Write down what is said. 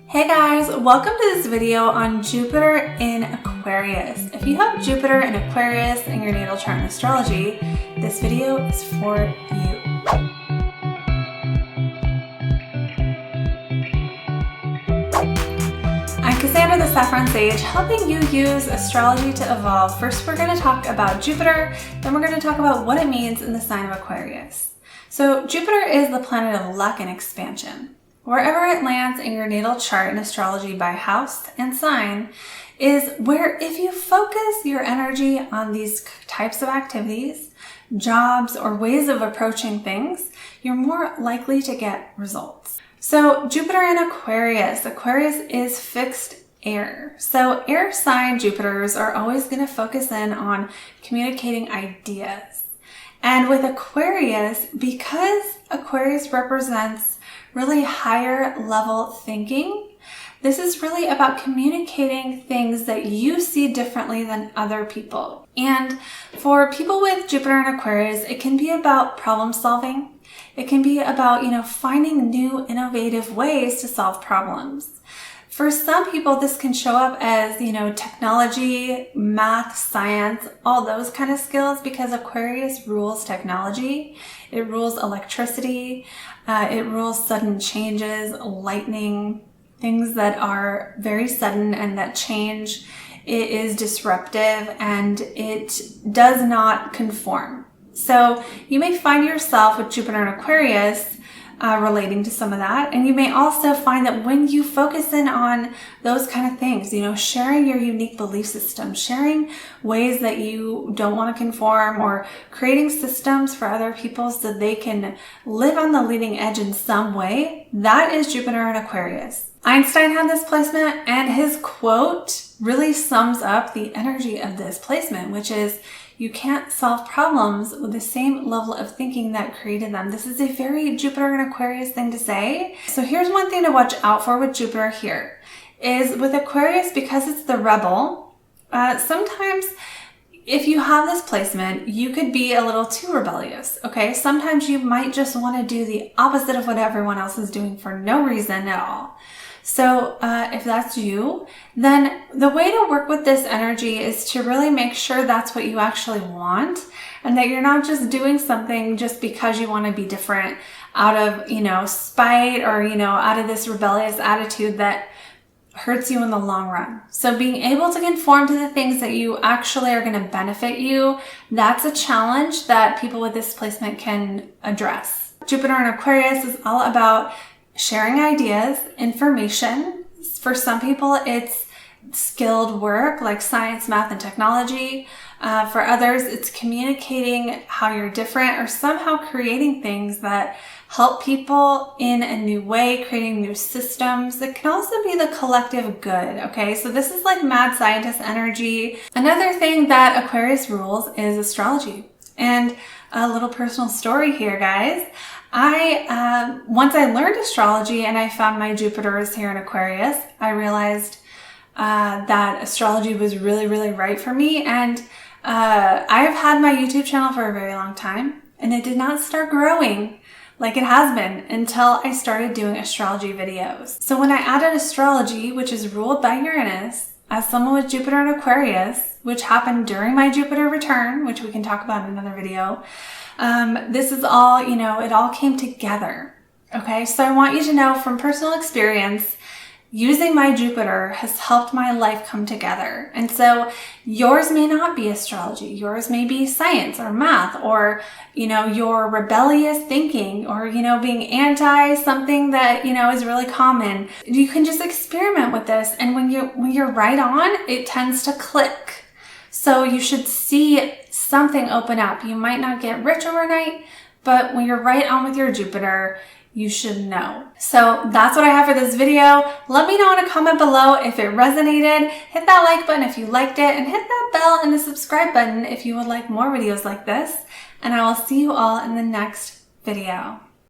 Hey guys, welcome to this video on Jupiter in Aquarius. If you have Jupiter in Aquarius in your natal chart in astrology, this video is for you. I'm Cassandra the Saffron Sage, helping you use astrology to evolve. First, we're going to talk about Jupiter, then we're going to talk about what it means in the sign of Aquarius. So Jupiter is the planet of luck and expansion. Wherever it lands in your natal chart in astrology by house and sign is where, if you focus your energy on these types of activities, jobs, or ways of approaching things, you're more likely to get results. So Jupiter in Aquarius. Aquarius is fixed air. So air sign Jupiters are always going to focus in on communicating ideas. And with Aquarius, because Aquarius represents really higher level thinking, this is really about communicating things that you see differently than other people. And for people with Jupiter in Aquarius, it can be about problem solving. It can be about, finding new innovative ways to solve problems. For some people, this can show up as, technology, math, science, all those kind of skills, because Aquarius rules technology. It rules electricity. It rules sudden changes, lightning, things that are very sudden and that change. It is disruptive and it does not conform. So you may find yourself with Jupiter in Aquarius relating to some of that. And you may also find that when you focus in on those kind of things, sharing your unique belief system, sharing ways that you don't want to conform, or creating systems for other people so they can live on the leading edge in some way, that is Jupiter in Aquarius. Einstein had this placement, and his quote really sums up the energy of this placement, which is, you can't solve problems with the same level of thinking that created them. This is a very Jupiter and Aquarius thing to say. So here's one thing to watch out for with Jupiter here, is with Aquarius, because it's the rebel, sometimes if you have this placement, you could be a little too rebellious, okay? Sometimes you might just want to do the opposite of what everyone else is doing for no reason at all. So if that's you, then the way to work with this energy is to really make sure that's what you actually want, and that you're not just doing something just because you want to be different out of, spite, or, out of this rebellious attitude that hurts you in the long run. So being able to conform to the things that you actually are going to benefit you, that's a challenge that people with this placement can address. Jupiter in Aquarius is all about sharing ideas, information. For some people, it's skilled work like science, math, and technology. For others, it's communicating how you're different, or somehow creating things that help people in a new way, creating new systems. It can also be the collective good, okay? So this is like mad scientist energy. Another thing that Aquarius rules is astrology. And a little personal story here, guys. Once I learned astrology and I found my Jupiters here in Aquarius, I realized that astrology was really, really right for me. And I've had my YouTube channel for a very long time, and it did not start growing like it has been until I started doing astrology videos. So when I added astrology, which is ruled by Uranus, as someone with Jupiter in Aquarius, which happened during my Jupiter return, which we can talk about in another video, this is all, it all came together. Okay. So I want you to know from personal experience, using my Jupiter has helped my life come together. And so yours may not be astrology. Yours may be science or math, or, your rebellious thinking, or, being anti something that, is really common. You can just experiment with this. And when you're right on, it tends to click. So you should see something open up. You might not get rich overnight, but when you're right on with your Jupiter, you should know. So that's what I have for this video. Let me know in a comment below if it resonated. Hit that like button if you liked it, and hit that bell and the subscribe button if you would like more videos like this. And I will see you all in the next video.